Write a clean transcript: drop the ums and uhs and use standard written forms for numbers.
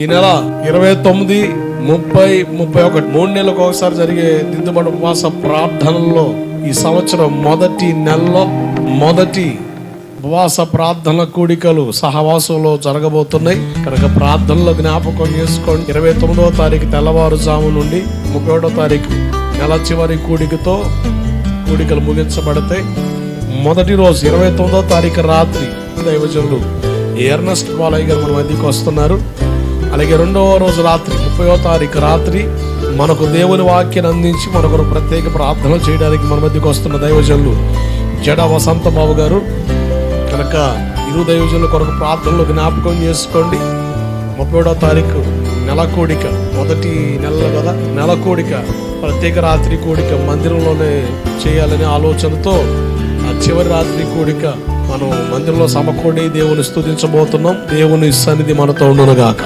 ఈ నెల 29, 30, 31 3 నెలలకు ఒకసారి జరిగే దిద్దుబాటు ఉపవాస ప్రార్థనల్లో ఈ సంవత్సరం మొదటి నెలలో మొదటి ఉపవాస ప్రార్థనల కూడికలు సహవాసంలో జరగబోతున్నాయి కనుక ప్రార్థనలో జ్ఞాపకం చేసుకోండి. 29వ తారీఖు తెల్లవారుజాము నుండి 31వ తారీఖు నెల చివరి కూడికలు ముగించబడతాయి. మొదటి రోజు 29వ తారీఖు రాత్రి దైవజనులు ఎర్నెస్ట్ బాలయ్య గారు మన మధ్యకి వస్తున్నారు. అలాగే రెండవ రోజు రాత్రి 30వ తారీఖు రాత్రి మనకు దేవుని వాక్యాన్ని అందించి మనకు ప్రత్యేక ప్రార్థనలు చేయడానికి మన మధ్యకి వస్తున్న దైవజనులు జడ వసంత బాబు గారు. కనుక ఇరు దైవజనుల కొరకు ప్రార్థనలు జ్ఞాపకం చేసుకోండి. 31వ తారీఖు నెల కూడిక, మొదటి నెలలో కదా నెల కూడిక, ప్రత్యేక రాత్రి కూడిక మందిరంలోనే చేయాలనే ఆలోచనతో ఆ చివరి రాత్రి కూడిక మనం మందిరంలో సమకూడి దేవుని స్తుతించబోతున్నాం. దేవుని సన్నిధి మనతో ఉండును గాక.